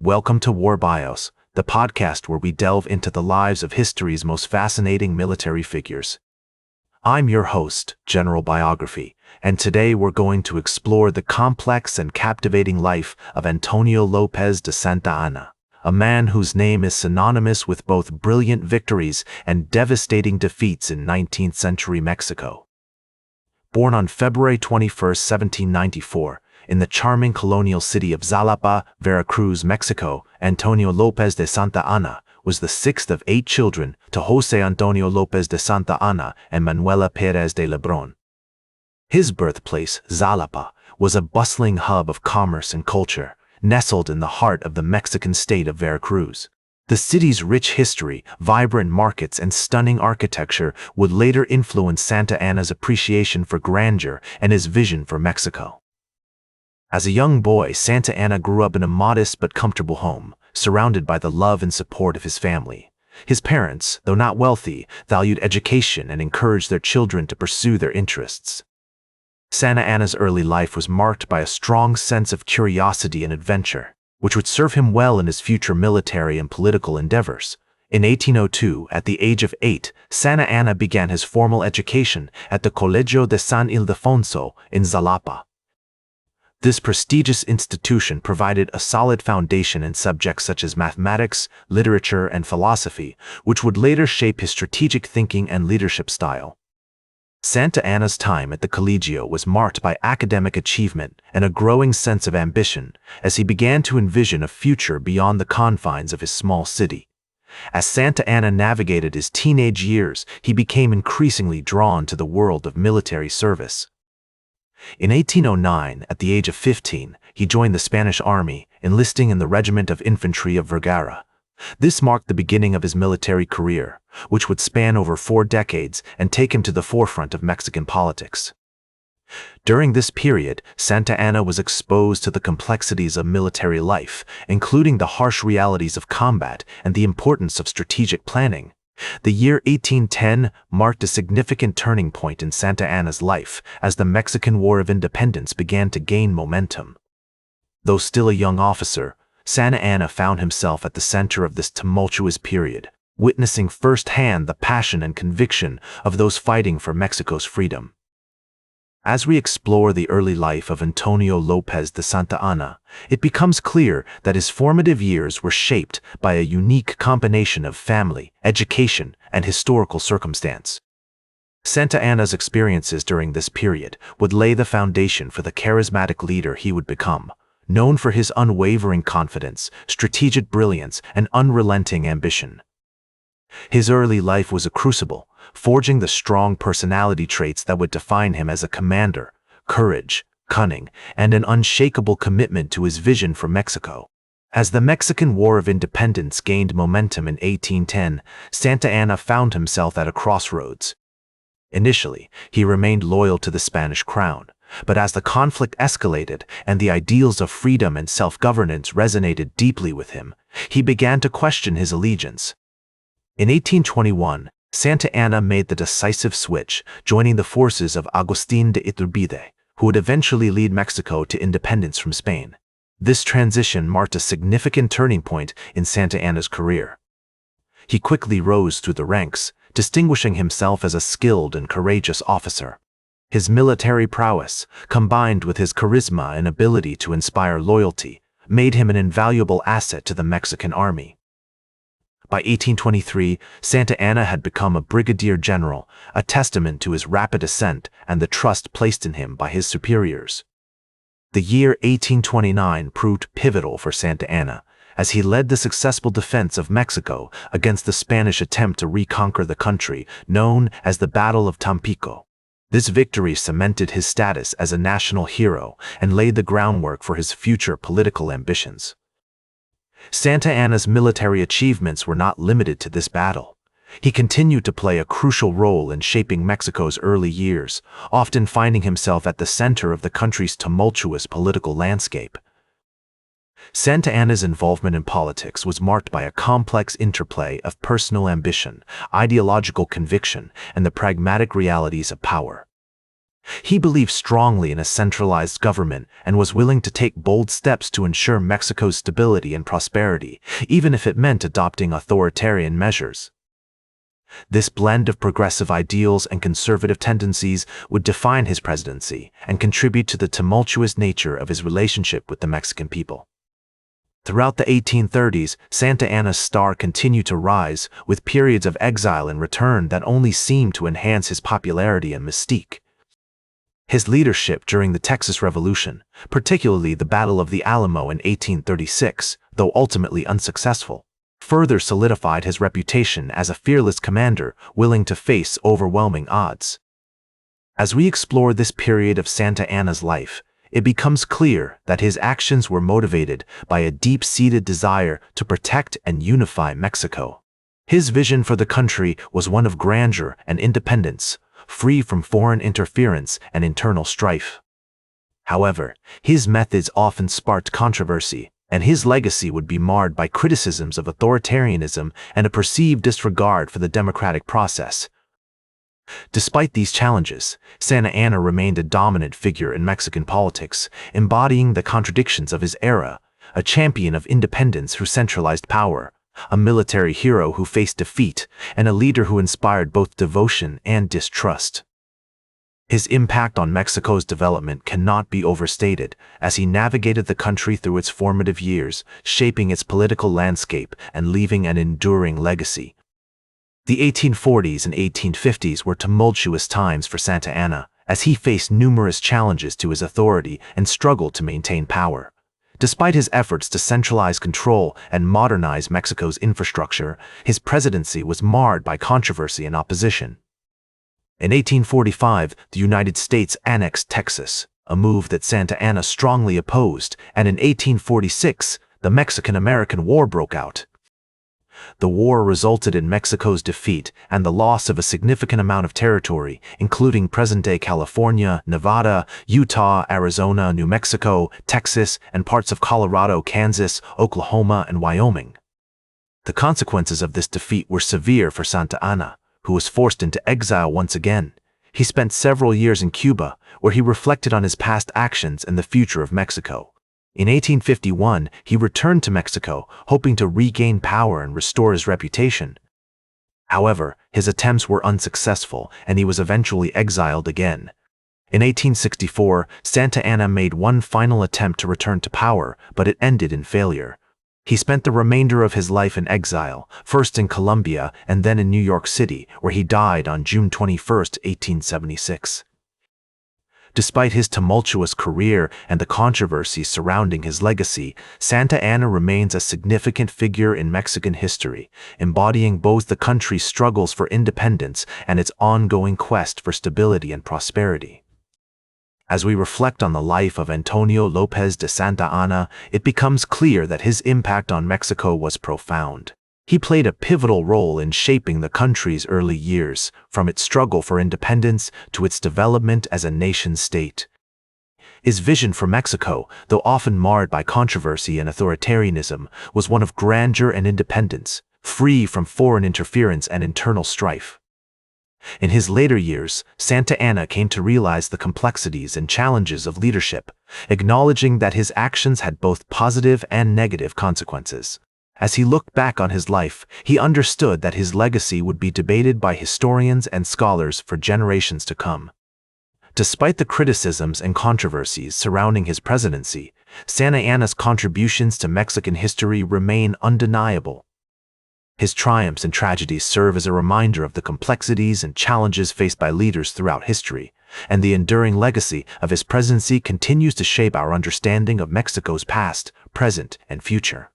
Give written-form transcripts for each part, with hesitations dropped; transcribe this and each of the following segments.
Welcome to War Bios, the podcast where we delve into the lives of history's most fascinating military figures. I'm your host, General Biography, and today we're going to explore the complex and captivating life of Antonio López de Santa Anna, a man whose name is synonymous with both brilliant victories and devastating defeats in 19th century Mexico. Born on February 21, 1794, in the charming colonial city of Jalapa, Veracruz, Mexico, Antonio López de Santa Anna was the sixth of 8 children to José Antonio López de Santa Anna and Manuela Pérez de Lebrón. His birthplace, Jalapa, was a bustling hub of commerce and culture, nestled in the heart of the Mexican state of Veracruz. The city's rich history, vibrant markets, and stunning architecture would later influence Santa Anna's appreciation for grandeur and his vision for Mexico. As a young boy, Santa Anna grew up in a modest but comfortable home, surrounded by the love and support of his family. His parents, though not wealthy, valued education and encouraged their children to pursue their interests. Santa Anna's early life was marked by a strong sense of curiosity and adventure, which would serve him well in his future military and political endeavors. In 1802, at the age of 8, Santa Anna began his formal education at the Colegio de San Ildefonso in Jalapa. This prestigious institution provided a solid foundation in subjects such as mathematics, literature, and philosophy, which would later shape his strategic thinking and leadership style. Santa Anna's time at the Colegio was marked by academic achievement and a growing sense of ambition as he began to envision a future beyond the confines of his small city. As Santa Anna navigated his teenage years, he became increasingly drawn to the world of military service. In 1809, at the age of 15, he joined the Spanish army, enlisting in the Regiment of Infantry of Vergara. This marked the beginning of his military career, which would span over 4 decades and take him to the forefront of Mexican politics. During this period, Santa Anna was exposed to the complexities of military life, including the harsh realities of combat and the importance of strategic planning. The year 1810 marked a significant turning point in Santa Anna's life as the Mexican War of Independence began to gain momentum. Though still a young officer, Santa Anna found himself at the center of this tumultuous period, witnessing firsthand the passion and conviction of those fighting for Mexico's freedom. As we explore the early life of Antonio López de Santa Anna, it becomes clear that his formative years were shaped by a unique combination of family, education, and historical circumstance. Santa Anna's experiences during this period would lay the foundation for the charismatic leader he would become, known for his unwavering confidence, strategic brilliance, and unrelenting ambition. His early life was a crucible, forging the strong personality traits that would define him as a commander: courage, cunning, and an unshakable commitment to his vision for Mexico. As the Mexican War of Independence gained momentum in 1810, Santa Anna found himself at a crossroads. Initially, he remained loyal to the Spanish crown, but as the conflict escalated and the ideals of freedom and self-governance resonated deeply with him, he began to question his allegiance. In 1821, Santa Anna made the decisive switch, joining the forces of Agustín de Iturbide, who would eventually lead Mexico to independence from Spain. This transition marked a significant turning point in Santa Anna's career. He quickly rose through the ranks, distinguishing himself as a skilled and courageous officer. His military prowess, combined with his charisma and ability to inspire loyalty, made him an invaluable asset to the Mexican army. By 1823, Santa Anna had become a brigadier general, a testament to his rapid ascent and the trust placed in him by his superiors. The year 1829 proved pivotal for Santa Anna, as he led the successful defense of Mexico against the Spanish attempt to reconquer the country, known as the Battle of Tampico. This victory cemented his status as a national hero and laid the groundwork for his future political ambitions. Santa Anna's military achievements were not limited to this battle. He continued to play a crucial role in shaping Mexico's early years, often finding himself at the center of the country's tumultuous political landscape. Santa Anna's involvement in politics was marked by a complex interplay of personal ambition, ideological conviction, and the pragmatic realities of power. He believed strongly in a centralized government and was willing to take bold steps to ensure Mexico's stability and prosperity, even if it meant adopting authoritarian measures. This blend of progressive ideals and conservative tendencies would define his presidency and contribute to the tumultuous nature of his relationship with the Mexican people. Throughout the 1830s, Santa Anna's star continued to rise, with periods of exile and return that only seemed to enhance his popularity and mystique. His leadership during the Texas Revolution, particularly the Battle of the Alamo in 1836, though ultimately unsuccessful, further solidified his reputation as a fearless commander willing to face overwhelming odds. As we explore this period of Santa Anna's life, it becomes clear that his actions were motivated by a deep-seated desire to protect and unify Mexico. His vision for the country was one of grandeur and independence, free from foreign interference and internal strife. However, his methods often sparked controversy, and his legacy would be marred by criticisms of authoritarianism and a perceived disregard for the democratic process. Despite these challenges, Santa Anna remained a dominant figure in Mexican politics, embodying the contradictions of his era, a champion of independence who centralized power, a military hero who faced defeat, and a leader who inspired both devotion and distrust. His impact on Mexico's development cannot be overstated, as he navigated the country through its formative years, shaping its political landscape and leaving an enduring legacy. The 1840s and 1850s were tumultuous times for Santa Anna, as he faced numerous challenges to his authority and struggled to maintain power. Despite his efforts to centralize control and modernize Mexico's infrastructure, his presidency was marred by controversy and opposition. In 1845, the United States annexed Texas, a move that Santa Anna strongly opposed, and in 1846, the Mexican-American War broke out. The war resulted in Mexico's defeat and the loss of a significant amount of territory, including present-day California, Nevada, Utah, Arizona, New Mexico, Texas, and parts of Colorado, Kansas, Oklahoma, and Wyoming. The consequences of this defeat were severe for Santa Anna, who was forced into exile once again. He spent several years in Cuba, where he reflected on his past actions and the future of Mexico. In 1851, he returned to Mexico, hoping to regain power and restore his reputation. However, his attempts were unsuccessful, and he was eventually exiled again. In 1864, Santa Anna made one final attempt to return to power, but it ended in failure. He spent the remainder of his life in exile, first in Colombia and then in New York City, where he died on June 21, 1876. Despite his tumultuous career and the controversies surrounding his legacy, Santa Anna remains a significant figure in Mexican history, embodying both the country's struggles for independence and its ongoing quest for stability and prosperity. As we reflect on the life of Antonio López de Santa Anna, it becomes clear that his impact on Mexico was profound. He played a pivotal role in shaping the country's early years, from its struggle for independence to its development as a nation-state. His vision for Mexico, though often marred by controversy and authoritarianism, was one of grandeur and independence, free from foreign interference and internal strife. In his later years, Santa Anna came to realize the complexities and challenges of leadership, acknowledging that his actions had both positive and negative consequences. As he looked back on his life, he understood that his legacy would be debated by historians and scholars for generations to come. Despite the criticisms and controversies surrounding his presidency, Santa Anna's contributions to Mexican history remain undeniable. His triumphs and tragedies serve as a reminder of the complexities and challenges faced by leaders throughout history, and the enduring legacy of his presidency continues to shape our understanding of Mexico's past, present, and future.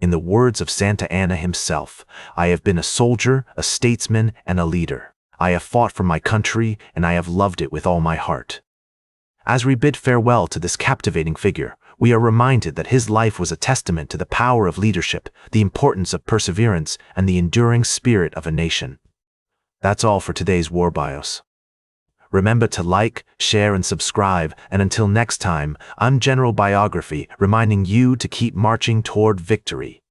In the words of Santa Anna himself, "I have been a soldier, a statesman, and a leader. I have fought for my country, and I have loved it with all my heart." As we bid farewell to this captivating figure, we are reminded that his life was a testament to the power of leadership, the importance of perseverance, and the enduring spirit of a nation. That's all for today's War Bios. Remember to like, share, and subscribe, and until next time, I'm General Biography, reminding you to keep marching toward victory.